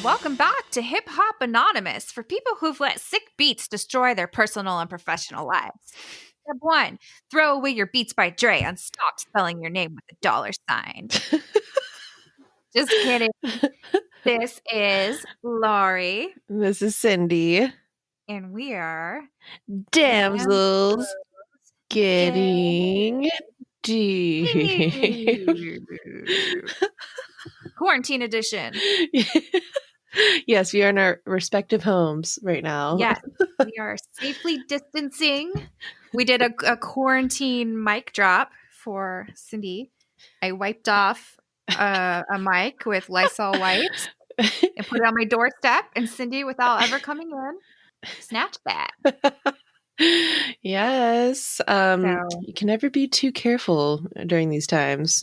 welcome back to Hip Hop Anonymous for people who've let sick beats destroy their personal and professional lives. Step 1, throw away your Beats by Dre and stop spelling your name with a dollar sign. Just kidding. This is Laurie. This is Cindy. And we are Damsels getting deep. Quarantine edition. Yes, we are in our respective homes right now. Yes, we are safely distancing. We did a quarantine mic drop for Cindy. I wiped off a mic with Lysol wipes and put it on my doorstep, and Cindy, without ever coming in, snatched that. Yes. You can never be too careful during these times,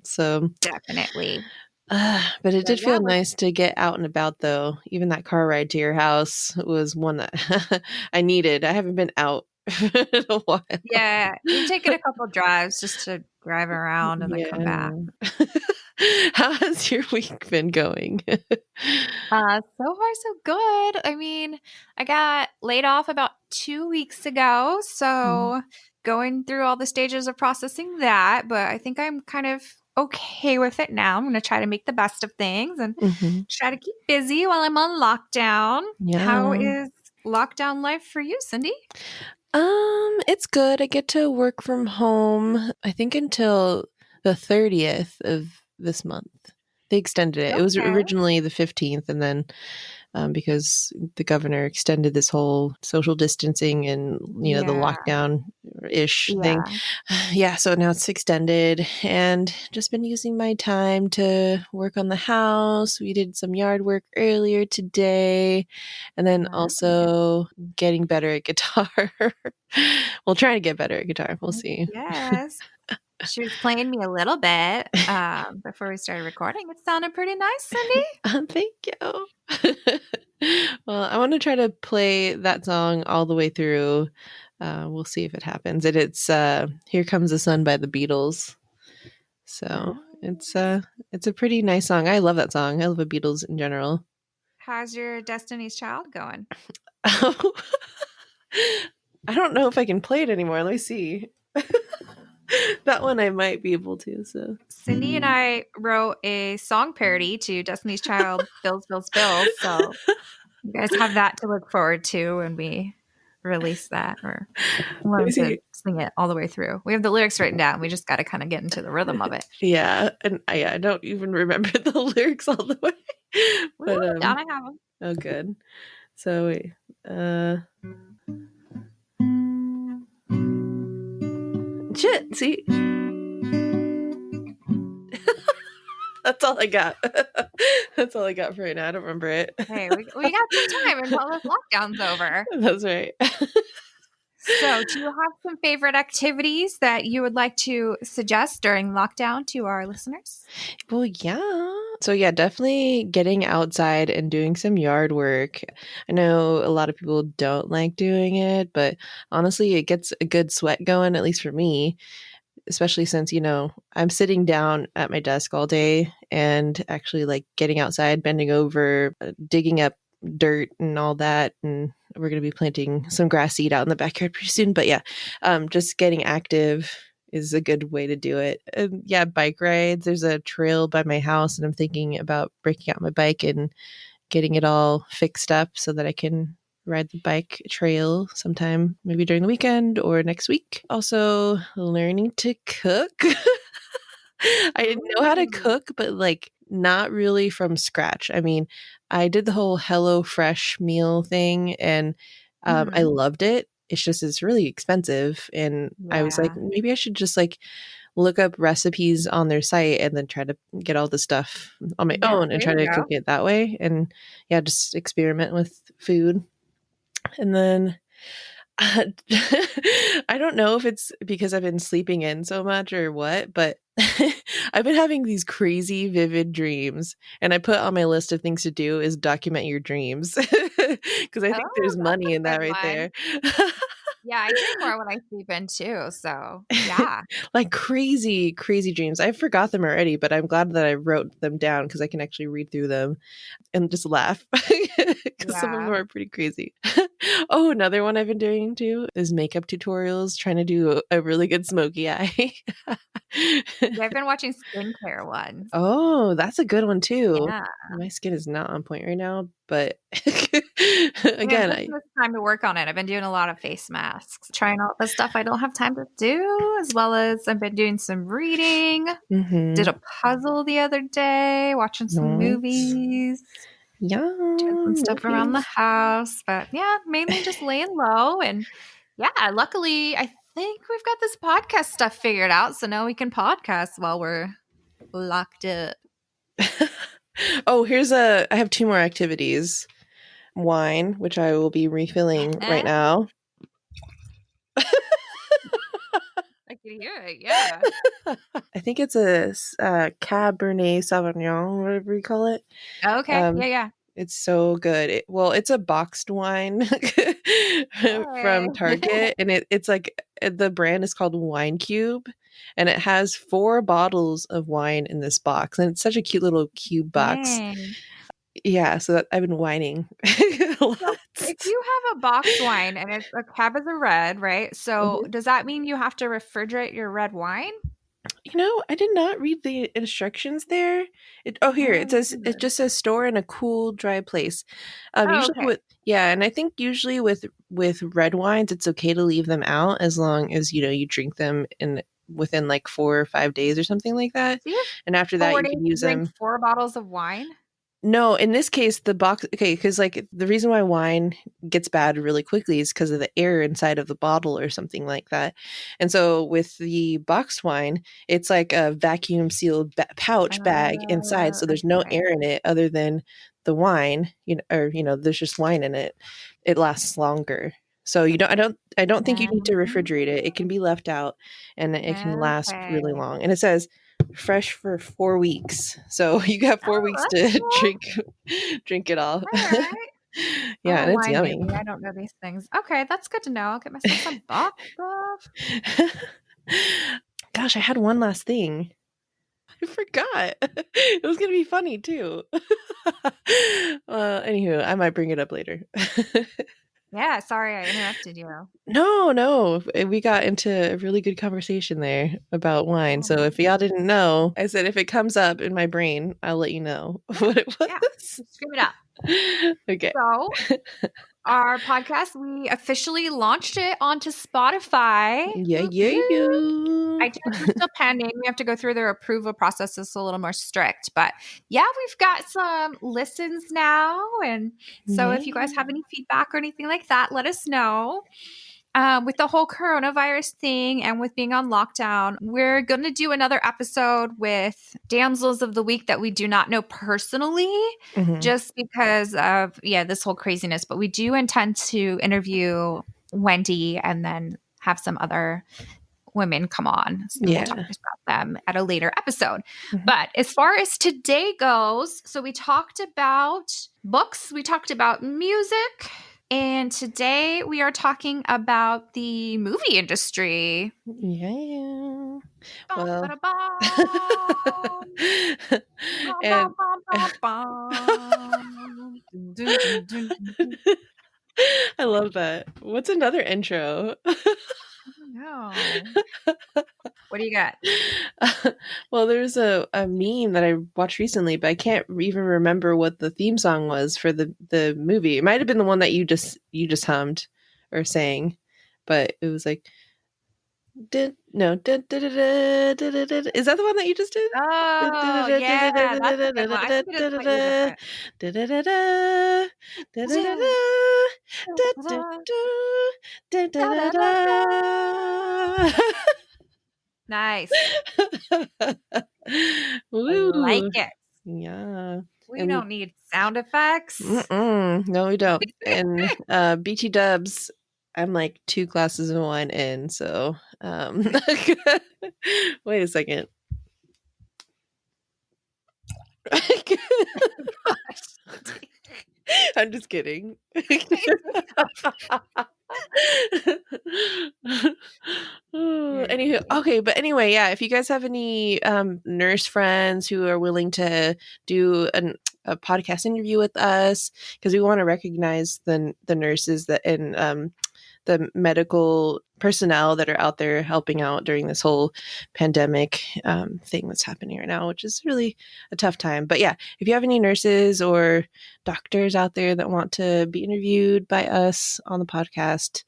so Definitely. But it did feel nice to get out and about, though. Even that car ride to your house was one that I needed. I haven't been out in a while. Yeah, you've taken a couple drives just to drive around and then come back. How has your week been going? So far, so good. I mean, I got laid off about 2 weeks ago, so going through all the stages of processing that, but I think I'm kind of okay with it now. I'm going to try to make the best of things and try to keep busy while I'm on lockdown. Yeah. How is lockdown life for you, Cindy? It's good. I get to work from home, I think, until the 30th of this month. They extended it. Okay. It was originally the 15th, and then because the governor extended this whole social distancing and, the lockdown-ish thing. Yeah, so now it's extended, and just been using my time to work on the house. We did some yard work earlier today, and then also getting better at guitar. Well, trying to get better at guitar. We'll see. Yes. She was playing me a little bit before we started recording. It sounded pretty nice, Cindy. Thank you. Well, I want to try to play that song all the way through. We'll see if it happens. It's Here Comes the Sun by the Beatles. So it's a pretty nice song. I love that song. I love the Beatles in general. How's your Destiny's Child going? I don't know if I can play it anymore. Let me see. That one I might be able to. So Cindy and I wrote a song parody to Destiny's Child, Bills, Bills, Bills. So you guys have that to look forward to when we release that, or learn to sing it all the way through. We have the lyrics written down. We just got to kind of get into the rhythm of it. Yeah, and I don't even remember the lyrics all the way. But I have them. Oh, good. So wait. Shit, see? That's all I got. That's all I got for right now. I don't remember it. Hey, we got some time until this lockdown's over. That's right. So, do you have some favorite activities that you would like to suggest during lockdown to our listeners? Well, yeah. So, yeah, definitely getting outside and doing some yard work. I know a lot of people don't like doing it, but honestly, it gets a good sweat going, at least for me, especially since, I'm sitting down at my desk all day and actually like getting outside, bending over, digging up dirt and all that. And we're going to be planting some grass seed out in the backyard pretty soon. But yeah, just getting active is a good way to do it. And yeah, bike rides. There's a trail by my house, and I'm thinking about breaking out my bike and getting it all fixed up so that I can ride the bike trail sometime, maybe during the weekend or next week. Also, learning to cook. I didn't know how to cook, but like not really from scratch. I mean, I did the whole HelloFresh meal thing, and I loved it. It's just, it's really expensive. And I was like, maybe I should just like look up recipes on their site and then try to get all the stuff on my own and try to cook it that way. And yeah, just experiment with food. And then I don't know if it's because I've been sleeping in so much or what, but I've been having these crazy vivid dreams, and I put on my list of things to do is document your dreams because I think there's money in that right there. Yeah, I dream more when I sleep in too. So yeah. Like crazy, crazy dreams. I forgot them already, but I'm glad that I wrote them down because I can actually read through them and just laugh because some of them Yeah. are pretty crazy. Oh, another one I've been doing too is makeup tutorials, trying to do a really good smoky eye. Yeah, I've been watching skincare ones. Oh, that's a good one too. Yeah. My skin is not on point right now, but I mean, I'm again, taking this time to work on it. I've been doing a lot of face masks, trying all the stuff I don't have time to do, as well as I've been doing some reading. Did mhm. a puzzle the other day, watching some Nice. movies, Yeah, doing some stuff around the movies. house. But yeah, mainly just laying low. And yeah, luckily, I think we've got this podcast stuff figured out. So now we can podcast while we're locked up. Oh, I have two more activities. Wine, which I will be refilling right now. I can hear it. Yeah. I think it's a Cabernet Sauvignon, whatever you call it. Okay. Yeah. Um, Yeah. it's so good. It's a boxed wine from Hey. Target, and it's like the brand is called Wine Cube, and it has 4 bottles of wine in this box, and it's such a cute little cube box. Dang. Yeah, so I've been whining a lot. So if you have a box wine and it's a cab is a red, right? So Mhm. does that mean you have to refrigerate your red wine? I did not read the instructions there. Here it Oh, says it just says store in a cool, dry place. oh, Usually okay. with yeah, and I think usually with red wines, it's okay to leave them out as long as you drink them in within like 4 or 5 days or something like that, So you have and after that 4 you days can to use drink them. 4 bottles of wine? No, in this case, the box, okay, because like the reason why wine gets bad really quickly is because of the air inside of the bottle or something like that. And so with the boxed wine, it's like a vacuum sealed pouch bag inside. So there's no Okay. air in it other than the wine, there's just wine in it. It lasts longer. So I don't think you need to refrigerate it. It can be left out and it can last Okay. really long. And it says fresh for 4 weeks. So you got Oh, 4 weeks that's to cool. drink it all. All right. I'm Yeah, a and it's wine yummy. newbie. I don't know these things. Okay, that's good to know. I'll get myself some box stuff. Gosh, I had one last thing. I forgot. It was gonna be funny too. Anywho, I might bring it up later. Yeah, sorry I interrupted you. No, no, we got into a really good conversation there about wine. So Oh, if y'all didn't know, I said if it comes up in my brain, I'll let you know yeah, what it yeah. was. Scream it up. Okay. So, our podcast, we officially launched it onto Spotify. Yeah, Whoop, yeah, whoop. yeah. iTunes are still pending. We have to go through their approval process. It's a little more strict. But yeah, we've got some listens now. And so if you guys Yeah. have any feedback or anything like that, let us know. With the whole coronavirus thing and with being on lockdown, we're going to do another episode with Damsels of the Week that we do not know personally, Mhm. just because of, this whole craziness. But we do intend to interview Wendy and then have some other women come on and we'll talk Yeah. about them at a later episode. Mhm. But as far as today goes, so we talked about books, we talked about music, and today we are talking about the movie industry. Yeah. Bum, Well, ba-da, bum. Bum, bum, and bum, bum, bum. Dun, dun, dun, dun, dun. I love that. What's another intro? I don't know. What do you got? Well, there's a meme that I watched recently, but I can't even remember what the theme song was for the movie. It might have been the one that you just hummed or sang, but it was like did no did, did, did, did, did, did. Is that the one that you just did? Oh, yeah, that's a good one. I think it is slightly different. Nice. I like Woo. it. Yeah. We And don't need sound effects. no, we don't. And BT Dubs, I'm like 2 glasses of wine in, so wait a second. I'm just kidding. Anywho, okay, but anyway, yeah, if you guys have any nurse friends who are willing to do a podcast interview with us, because we want to recognize the nurses that and the medical personnel that are out there helping out during this whole pandemic thing that's happening right now, which is really a tough time. But yeah, if you have any nurses or doctors out there that want to be interviewed by us on the podcast,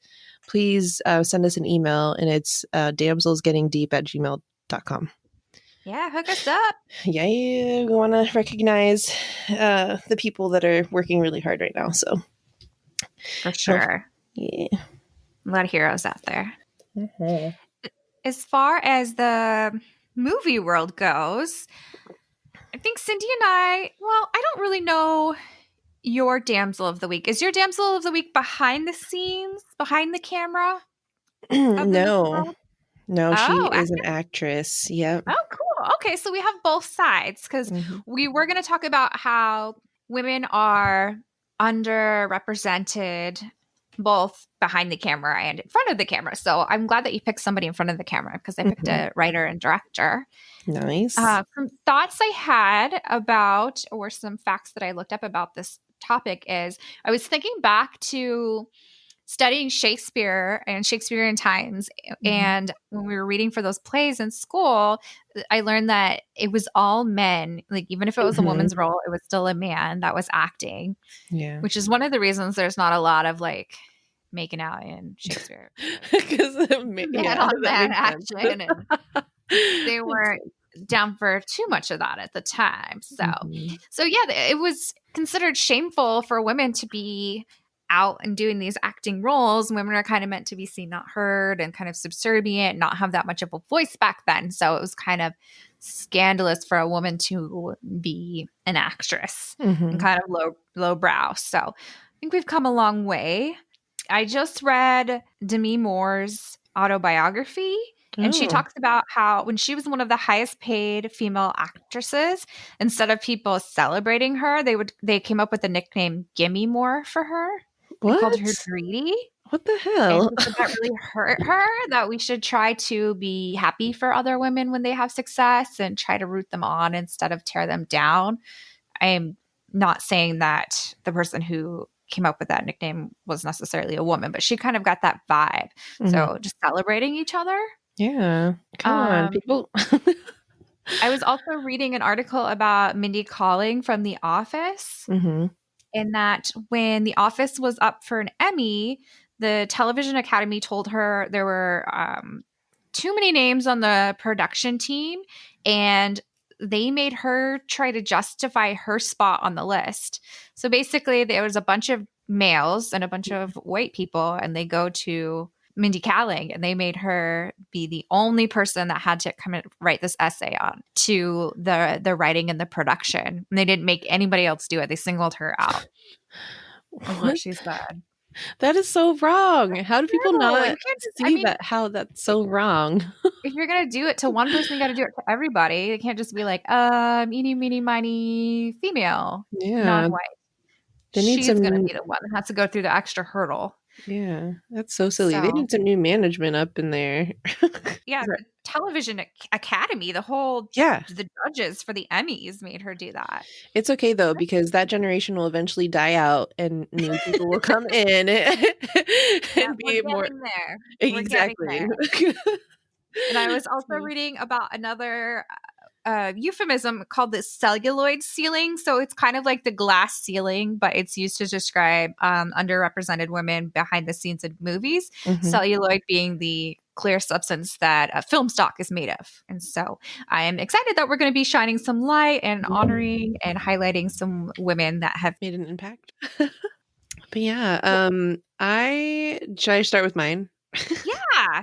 please send us an email, and it's damselsgettingdeep@gmail.com. Yeah, hook us up. Yeah, we want to recognize the people that are working really hard right now. So For sure. Yeah. A lot of heroes out there. Mm-hmm. As far as the movie world goes, I think Cindy and I don't really know your damsel of the week. Is your damsel of the week behind the scenes, behind the camera of the movie No, world? no, she Oh, is an actress. Yep. oh, cool. Okay, so we have both sides because Mm-hmm. we were going to talk about how women are underrepresented both behind the camera and in front of the camera. So I'm glad that you picked somebody in front of the camera because I picked a writer and director. Nice. Some thoughts I had about, or some facts that I looked up about this topic is I was thinking back to studying Shakespeare and Shakespearean times. And when we were reading for those plays in school, I learned that it was all men. Like, even if it was a woman's role, it was still a man that was acting. Yeah. Which is one of the reasons there's not a lot of like making out in Shakespeare. Because Man on man action. And they weren't down for too much of that at the time. So yeah, it was considered shameful for women to be out and doing these acting roles. Women are kind of meant to be seen, not heard, and kind of subservient, not have that much of a voice back then. So it was kind of scandalous for a woman to be an actress and kind of low brow. So I think we've come a long way. I just read Demi Moore's autobiography, and she talks about how when she was one of the highest paid female actresses, instead of people celebrating her, they came up with the nickname Gimme Moore for her. They called her greedy. What the hell? And that really hurt her, that we should try to be happy for other women when they have success and try to root them on instead of tear them down. I am not saying that the person who came up with that nickname was necessarily a woman, but she kind of got that vibe. So just celebrating each other. Yeah. Come on, people. I was also reading an article about Mindy Kaling from The Office. In that when The Office was up for an Emmy, the Television Academy told her there were too many names on the production team, and they made her try to justify her spot on the list. So basically, there was a bunch of males and a bunch of white people, and they go to Mindy Kaling, and they made her be the only person that had to come and write this essay on to the writing and the production. And they didn't make anybody else do it. They singled her out. What she said. That is so wrong. How do people not see that? How that's so wrong? If you're gonna do it to one person, you got to do it to everybody. You can't just be like, eeny, meeny, miny, female, non-white. She's gonna be the one that has to go through the extra hurdle. Yeah, that's so silly. They need some new management up in there. Yeah, the Television Academy, the judges for the Emmys made her do that. It's okay though, because that generation will eventually die out and new people will come in and be more there. Exactly. And I was also reading about another euphemism called the celluloid ceiling. So it's kind of like the glass ceiling, but it's used to describe underrepresented women behind the scenes in movies. Celluloid being the clear substance that a film stock is made of. And so I am excited that we're going to be shining some light and honoring and highlighting some women that have made an impact. But yeah, should I start with mine? Yeah.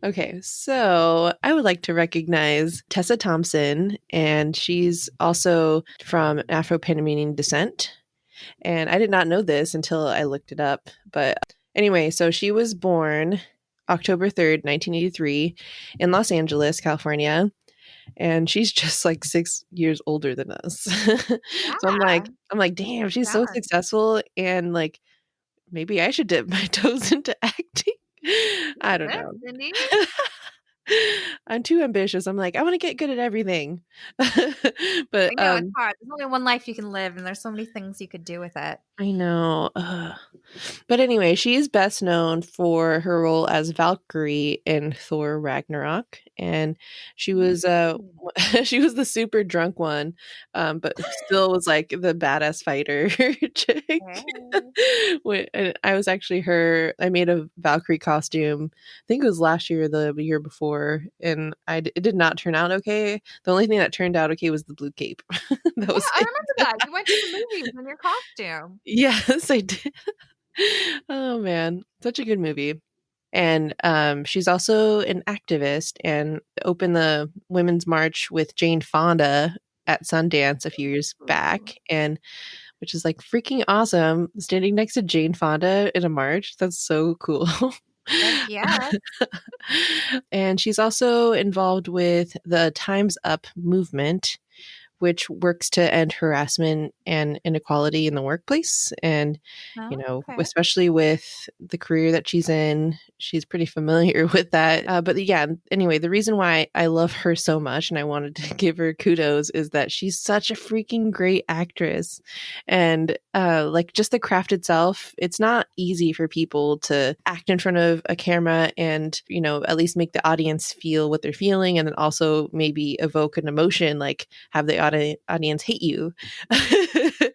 Okay, so I would like to recognize Tessa Thompson, and she's also from Afro-Panamanian descent. And I did not know this until I looked it up. But anyway, so she was born October 3rd, 1983 in Los Angeles, California. And she's just like 6 years older than us. Yeah. So I'm like, damn, she's so successful, and like maybe I should dip my toes into acting. I don't Good, know. Cindy. I'm too ambitious. I'm like, I want to get good at everything. But I know it's hard. There's only one life you can live, and there's so many things you could do with it. I know. But anyway, she is best known for her role as Valkyrie in Thor Ragnarok, and she was Mm. she was the super drunk one, but still was like the badass fighter chick. Hey. And I was actually her. I made a Valkyrie costume. I think it was last year or the year before, and it did not turn out okay. The only thing that turned out okay was the blue cape. That Yeah, was I it. remember that. You went to the movies in your costume. Yes, I did. Oh man, such a good movie. And she's also an activist and opened the Women's March with Jane Fonda at Sundance a few years back, Ooh. and which is like freaking awesome. Standing next to Jane Fonda in a march, that's so cool. Heck yeah. And she's also involved with the Time's Up movement, which works to end harassment and inequality in the workplace. And, Oh, okay. especially with the career that she's in, she's pretty familiar with that. But yeah, anyway, the reason why I love her so much and I wanted to give her kudos is that she's such a freaking great actress. And like just the craft itself, it's not easy for people to act in front of a camera and, at least make the audience feel what they're feeling and then also maybe evoke an emotion like have the audience hate you.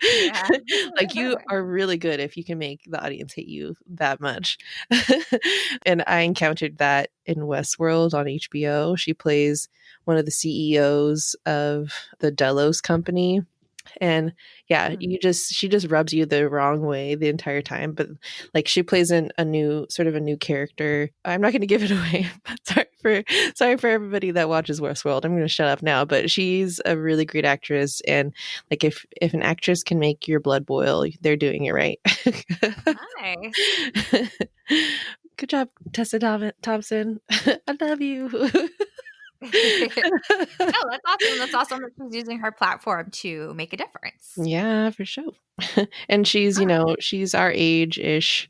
Yeah. Like you are really good if you can make the audience hate you that much. And I encountered that in Westworld on HBO. She plays one of the CEOs of the Delos company. And yeah, Hmm. she just rubs you the wrong way the entire time. But like she plays in a new character. I'm not going to give it away. But sorry for everybody that watches Westworld. I'm going to shut up now. But she's a really great actress, and like if an actress can make your blood boil, they're doing it right. Nice. Good job, Tessa Thompson. I love you. Oh, that's awesome. That's awesome that she's using her platform to make a difference. Yeah, for sure. And she's, Huh. she's our age-ish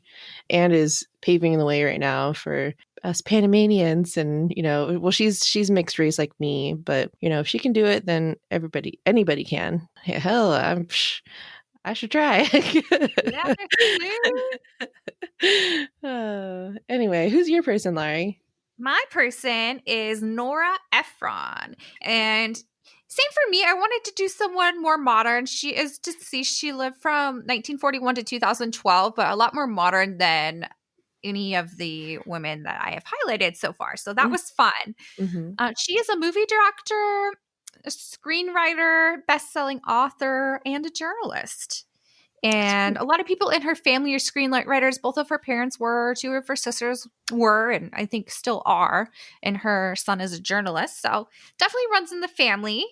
and is paving the way right now for us Panamanians and, well she's mixed race like me, but if she can do it, then anybody can. Hell, I should try. Yeah, dude. Anyway, who's your person, Larry? My person is Nora Ephron. And same for me. I wanted to do someone more modern. She is deceased. She lived from 1941 to 2012, but a lot more modern than any of the women that I have highlighted so far. So that was fun. Mm-hmm. She is a movie director, a screenwriter, best-selling author, and a journalist. And a lot of people in her family are screenwriters. Both of her parents were, two of her sisters were, and I think still are. And her son is a journalist. So definitely runs in the family.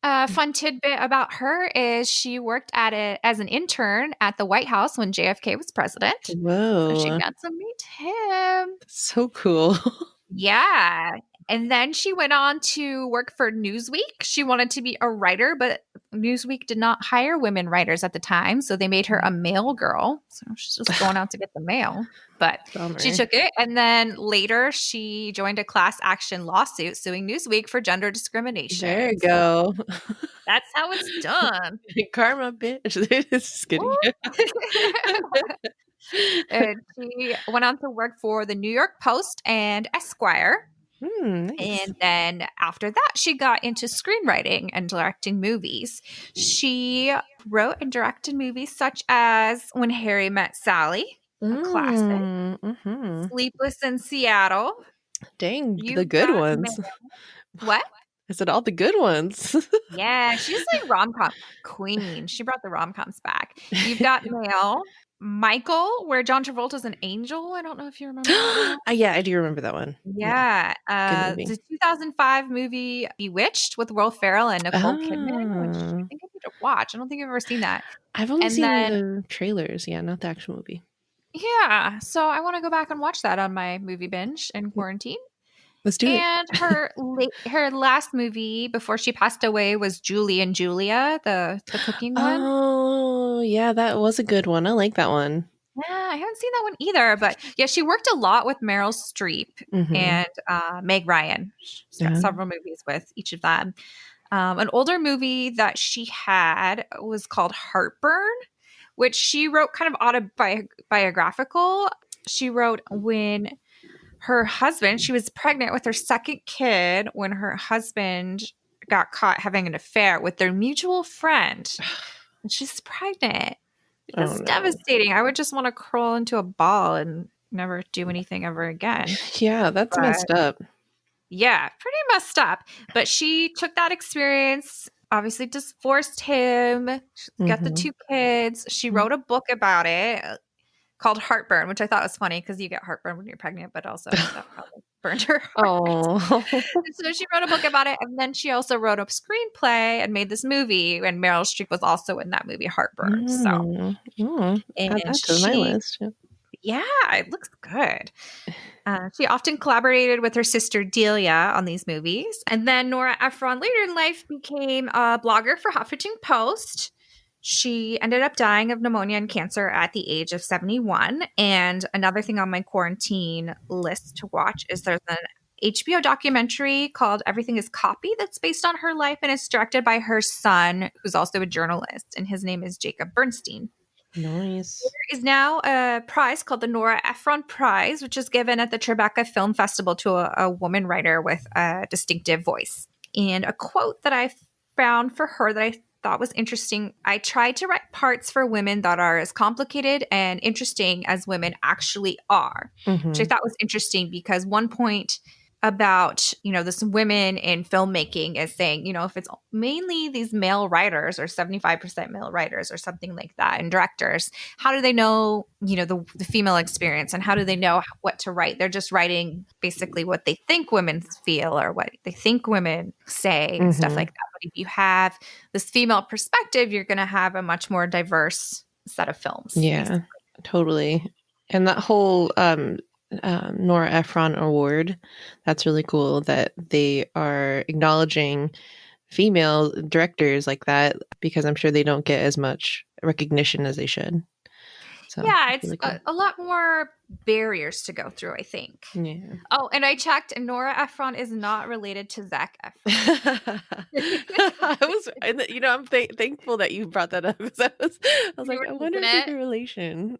Fun tidbit about her is she worked at it as an intern at the White House when JFK was president. So she Whoa, got to meet him. so cool. Yeah. And then she went on to work for Newsweek. She wanted to be a writer, but Newsweek did not hire women writers at the time. So they made her a mail girl. So she's just going out to get the mail. But she Bummer. took it. And then later she joined a class action lawsuit suing Newsweek for gender There discrimination. you So go. that's how it's done. Karma, bitch. Just kidding. And she went on to work for the New York Post and Esquire. Nice. And then after that, she got into screenwriting and directing movies. She wrote and directed movies such as When Harry Met Sally, a classic, Mm-hmm. Sleepless in Seattle, Dang, the You've good Got Mail. ones. What? I said all the good ones. Yeah, she's like rom com queen. She brought the rom coms back. You've Got Mail, Michael, where John Travolta's an angel. I don't know if you remember that one. Yeah, I do remember that one. Yeah, Yeah, good movie. the 2005 movie Bewitched with Will Ferrell and Nicole Kidman, which I Ah, think I need to watch. I don't think I've ever seen that. I've only And seen then, the trailers. Yeah, not the actual movie. yeah, so I want to go back and watch that on my movie binge in quarantine. Let's do it. And her last movie before she passed away was Julie and Julia, the cooking one. Oh, yeah, that was a good one. I like that one. Yeah, I haven't seen that one either. But yeah, she worked a lot with Meryl Streep Mm-hmm. and Meg Ryan. She's got Yeah. several movies with each of them. An older movie that she had was called Heartburn, which she wrote kind of autobiographical. She wrote when her husband, she was pregnant with her second kid when her husband got caught having an affair with their mutual friend. And she's pregnant. Oh It's no. devastating. I would just want to crawl into a ball and never do anything ever again. Yeah, that's But messed up. yeah, pretty messed up. But she took that experience, obviously divorced him, got the Mm-hmm. two kids. She wrote a book about it called Heartburn, which I thought was funny because you get heartburn when you're pregnant, but also that probably burned her heart. Oh. So she wrote a book about it, and then she also wrote a screenplay and made this movie. And Meryl Streep was also in that movie, Heartburn. So, Mm. Mm. Add and that to my she, list. Yeah. yeah, it looks good. She often collaborated with her sister Delia on these movies. And then Nora Ephron later in life became a blogger for Huffington Post. She ended up dying of pneumonia and cancer at the age of 71. And another thing on my quarantine list to watch is there's an HBO documentary called Everything is Copy that's based on her life, and it's directed by her son, who's also a journalist, and his name is Jacob Bernstein. Nice. There is now a prize called the Nora Ephron Prize, which is given at the Tribeca Film Festival to a woman writer with a distinctive voice. And a quote that I found for her that I thought was interesting: I tried to write parts for women that are as complicated and interesting as women actually are, which I Mm-hmm. thought was interesting because one point about this women in filmmaking is saying, if it's mainly these male writers or 75% male writers or something like that, and directors, how do they know the female experience, and how do they know what to write? They're just writing basically what they think women feel or what they think women say and stuff Mm-hmm. like that. But if you have this female perspective, you're going to have a much more diverse set of films, Yeah, basically. totally. And that whole Nora Ephron award, that's really cool that they are acknowledging female directors like that because I'm sure they don't get as much recognition as they should. So Yeah, it's it's really cool. a lot more barriers to go through, I think. Yeah. Oh, and I checked, and Nora Ephron is not related to Zac Efron. I was, and I'm thankful that you brought that up because I was You like, were I wonder thinking if there's it. a relation.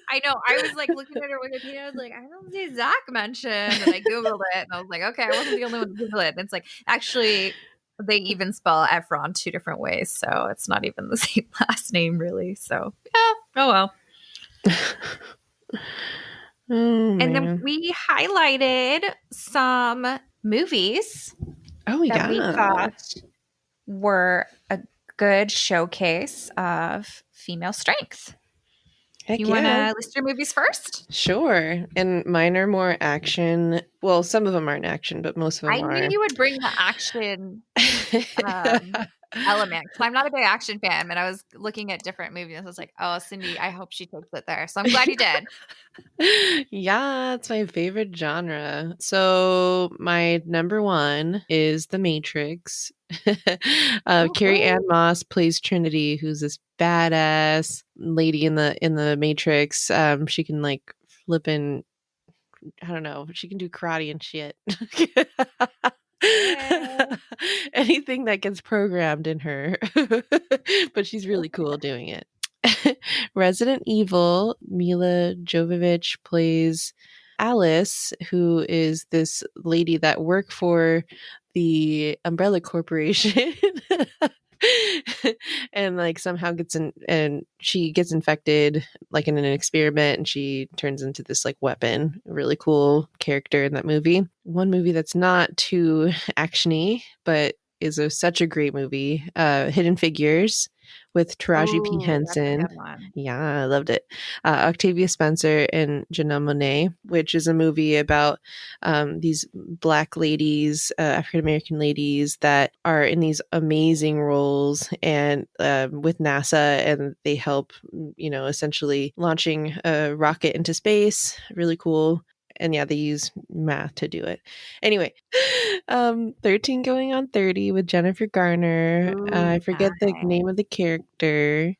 I know. I was like looking at her Wikipedia. I was like, I don't see Zach mentioned, and I googled it, and I was like, okay, I wasn't the only one to Google it. And it's like actually, they even spell Efron two different ways, so it's not even the same last name, really. So yeah. Oh well. Oh And then man. we highlighted some movies Oh that we yeah. thought were a good showcase of female strength. Heck You want yeah. to list your movies first? Sure. And mine are more action. Well, some of them aren't action, but most of them I knew are. you would bring the action um, element because I'm not a big action fan. And I was looking at different movies. I was like, oh, Cindy, I hope she takes it there. So I'm glad you did. Yeah, it's my favorite genre. So my number one is The Matrix. Carrie Ann Woohoo. Moss plays Trinity, who's this badass lady in the Matrix. She can like flip in, I don't know, she can do karate and shit. Yeah. Anything that gets programmed in her. But she's really cool doing it. Resident Evil, Mila Jovovich plays Alice, who is this lady that worked for the Umbrella Corporation. And like somehow gets in, and she gets infected like in an experiment, and she turns into this like weapon. Really cool character in that movie. One movie that's not too actiony but is such a great movie, Hidden Figures with Taraji P. Ooh, that's a Henson. good one. Yeah, I loved it. Octavia Spencer and Janelle Monáe, which is a movie about these Black ladies, African American ladies that are in these amazing roles and with NASA, and they help, essentially launching a rocket into space. Really cool. And yeah, they use math to do it. Anyway, 13 Going on 30 with Jennifer Garner. I Ooh, forget the name nice. of the character,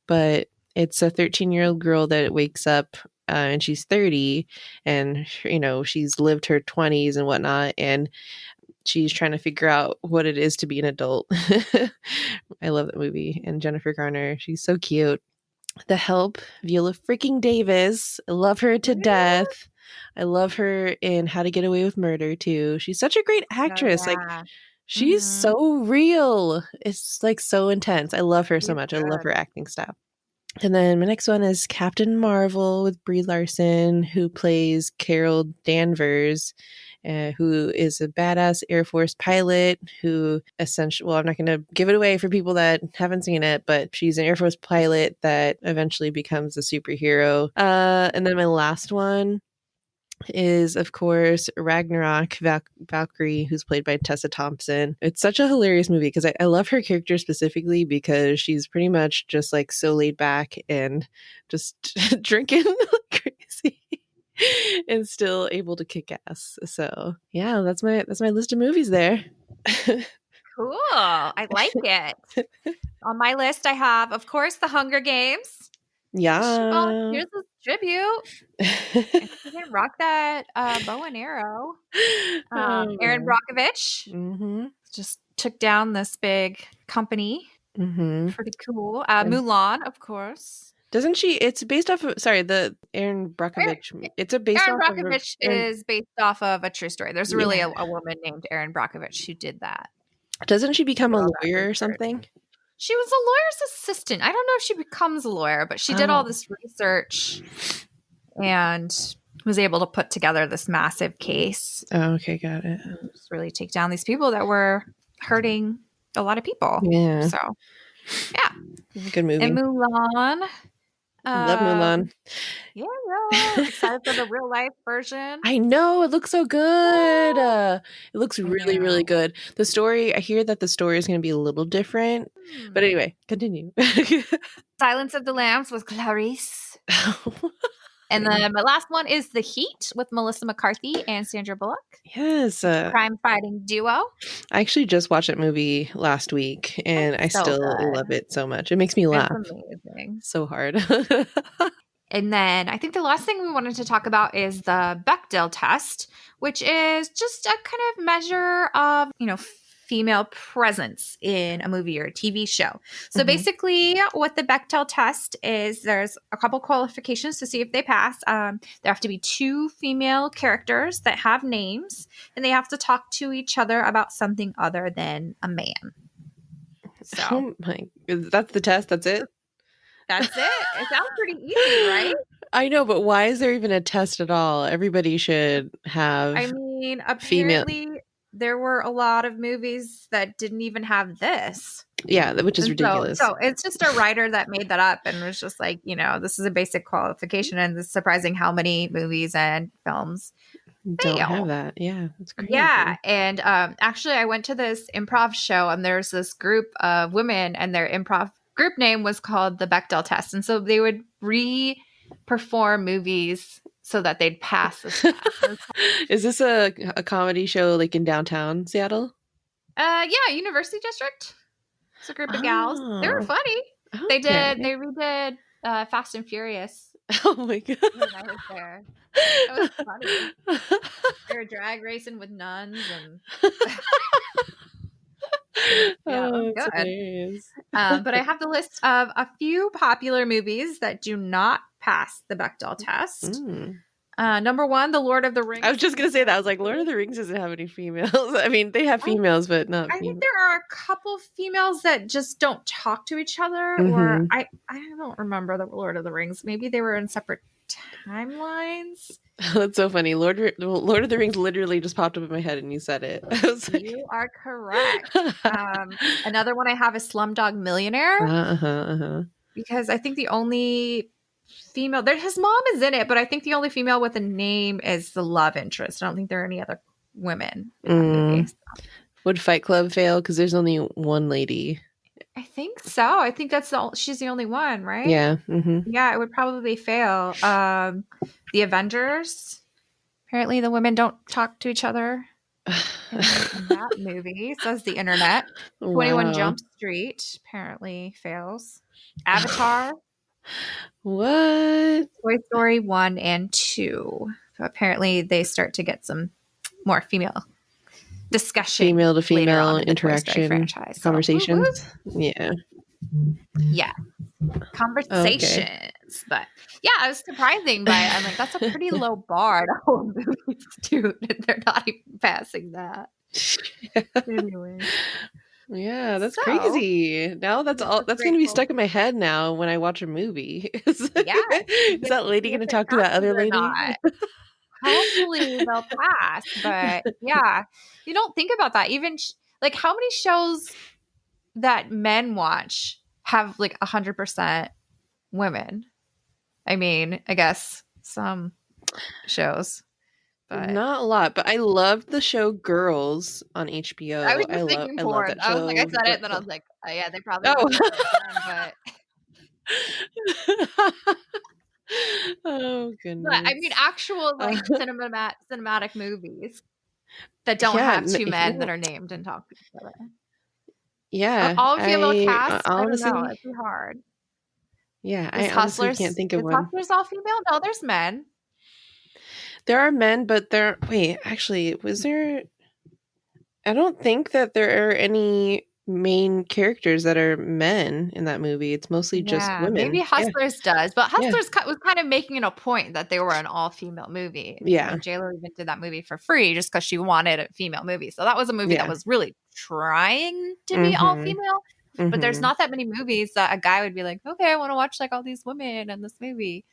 but It's a 13-year-old girl that wakes up and she's 30 and, she's lived her 20s and whatnot. And she's trying to figure out what it is to be an adult. I love that movie. And Jennifer Garner, she's so cute. The Help, Viola freaking Davis. I love her to Really? death. I love her in How to Get Away with Murder too. She's such a great Oh, actress. Like yeah. she's Mm-hmm. so real. It's like so intense. I love her so She's much. I love good. her acting style. And then my next one is Captain Marvel with Brie Larson, who plays Carol Danvers, who is a badass Air Force pilot who essentially, well, I'm not going to give it away for people that haven't seen it, but she's an Air Force pilot that eventually becomes a superhero. And then my last one is, of course, Ragnarok Valkyrie, who's played by Tessa Thompson. It's such a hilarious movie because I love her character specifically because she's pretty much just like so laid back and just drinking like crazy and still able to kick ass. So yeah, that's my list of movies there. Cool. I like it. On my list, I have, of course, The Hunger Games. Well, Yeah. here's a tribute. And she didn't rock that bow and arrow. Oh Aaron man. Brockovich Mm-hmm. just took down this big company. Mm-hmm. Pretty cool. Mulan, of course. Doesn't she? It's based off of, sorry, the Aaron Aaron, Brockovich. It's a based Aaron off of Brockovich Aaron. is based off of a true story. There's really Yeah. a woman named Aaron Brockovich who did that. Doesn't she become Did a all that lawyer or research. something? She was a lawyer's assistant. I don't know if she becomes a lawyer, but she did all Oh. this research and was able to put together this massive case. Oh, okay, got it. And just really take down these people that were hurting a lot of people. Yeah. So, yeah. Good movie. And Mulan. Love Mulan. Yeah. Excited for the real life version. I know, it looks so good. It looks I really, really know. good. The story, I hear that the story is going to be a little different. But Hmm. anyway, continue. Silence of the Lambs with Clarice. And then my last one is The Heat with Melissa McCarthy and Sandra Bullock. Yes. Crime fighting duo. I actually just watched that movie last week and I It's so still good. love it so much. It makes me It's laugh amazing. so hard. And then I think the last thing we wanted to talk about is the Bechdel test, which is just a kind of measure of, female presence in a movie or a TV show. So Mhm. basically, what the Bechdel test is, there's a couple qualifications to see if they pass. There have to be two female characters that have names, and they have to talk to each other about something other than a man. So Oh my, that's the test. That's it. that's it. It sounds pretty easy, right? I know, but why is there even a test at all? Everybody should have I mean, female. apparently there were a lot of movies that didn't even have this. Yeah, which is And so, ridiculous. so it's just a writer that made that up and was just like, this is a basic qualification, and it's surprising how many movies and films Don't have fail. that. Yeah, that's crazy. Yeah, and actually, I went to this improv show, and there's this group of women, and their improv group name was called the Bechdel test, and so they would re-perform movies so that they'd pass this test. Is this a comedy show like in downtown Seattle? Yeah, University District. It's a group of gals. They were Oh, funny. okay. They redid Fast and Furious Oh my god. when I was there. It was funny. They were drag racing with nuns and yeah, it was That's good. hilarious. But I have the list of a few popular movies that do not pass the Bechdel test. Number one, The Lord of the Rings. I was just gonna say that. I was like, Lord of the Rings doesn't have any females. I mean, they have females, but not I think females. there are a couple females that just don't talk to each other, or Mhm. I don't remember the Lord of the Rings. Maybe they were in separate timelines. That's so funny. Lord of the Rings literally just popped up in my head, and you said it. I was like, You are correct. Another one I have is Slumdog Millionaire, because I think the only female his mom is in it, but I think the only female with a name is the love interest. I don't think there are any other women in that movie. So. Would Fight Club fail? Because there's only one lady. I think so. I think she's the only one, right? Yeah. Yeah, it would probably fail. The Avengers. Apparently, the women don't talk to each other in that movie, says the internet. 21 Wow. Jump Street apparently fails. Avatar. What? Toy Story 1 and 2. So apparently they start to get some more female discussion Female to later on female in the Toy Story interaction franchise. So, whoop, whoop. conversations. Yeah. Yeah, Okay. conversations. But yeah, I was surprising by it. I'm like, that's a pretty low bar to hold movies to. They're not even passing that. Anyway. Yeah, that's So, crazy. Now that's we're all just that's gonna be grateful. stuck in my head now when I watch a movie. Is Yeah, we is get that to lady see if gonna it talk to that passes other or lady? not. Hopefully they'll pass, but yeah, you don't think about that. Even like how many shows that men watch have like 100% women? I mean, I guess some shows, but Not a lot, but I loved the show Girls on I HBO. was just thinking I love porn. that I was like, I show. said it, then I was like, oh, yeah, they probably Oh. watch a lot of porn, Oh but I mean, goodness. actual Uh, like cinematic movies that don't yeah, have two men that no, are named and talk to each other. yeah. All female I cast. I don't know. honestly, It'd be hard. yeah, I Is honestly can't Hustlers think of is one. Hustlers all female? No, there's men. There are men, but there. Wait, actually, was there? I don't think that there are any main characters that are men in that movie. It's mostly just Yeah, maybe women. Yeah, Hustlers does, but yeah, Hustlers was kind of making it a point that they were an all-female movie. You know, yeah, JLo even did that movie for free just because she wanted a female movie. So that was a movie that yeah. was really trying to be Mm-hmm. all-female. But there's Mm-hmm. not that many movies that a guy would be like, okay, I want to watch like all these women in this movie.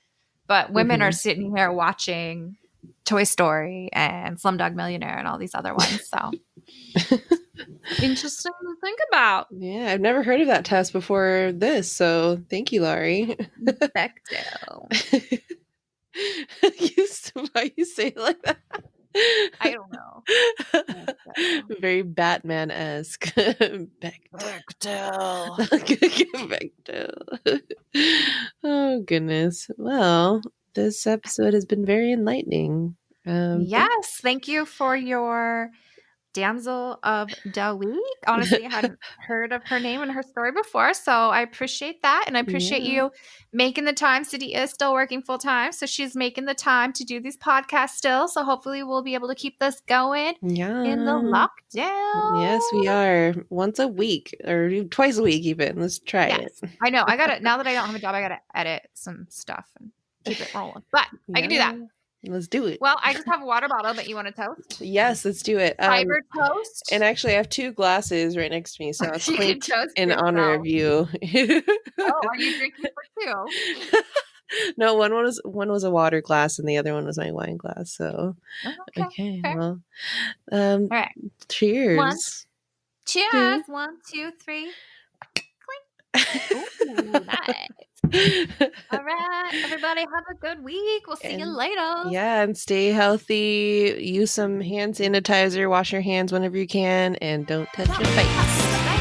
But women are Mm-hmm. sitting here watching Toy Story and Slumdog Millionaire and all these other ones. So interesting to think about. Yeah, I've never heard of that test before this, so thank you, Laurie. Bechdel. Why you say it like that? I don't know. Bechdel. Very Batman-esque. Bechdel. Bechdel. Oh goodness. Well, this episode has been very enlightening. Yes, thank you for your damsel of the week. Honestly, I hadn't heard of her name and her story before, so I appreciate that, and I appreciate Yeah. you making the time. Cindy is still working full time, so she's making the time to do these podcasts still. So hopefully, we'll be able to keep this going in the Yeah. Yes, we lockdown. are. Once a week or twice a week even. Let's try it. Yes, I know. I got to now that I don't have a job, I got to edit some stuff and keep it rolling. But I can do that. Yeah. Let's do it. Well, I just have a water bottle that you want to toast. Yes, let's do it. Fiber toast. And actually I have two glasses right next to me, so I'll You can clink toast in honor of yourself. you. Oh, are you drinking for two? No, one was a water glass and the other one was my wine glass. So Oh, okay, okay, fair. well, All right. One. cheers. Cheers. 1, 2, 3. Clink. Ooh, nice. All right, everybody, have a good week. We'll see you And later. yeah, and stay healthy. Use some hand sanitizer. Wash your hands whenever you can, and don't touch your face.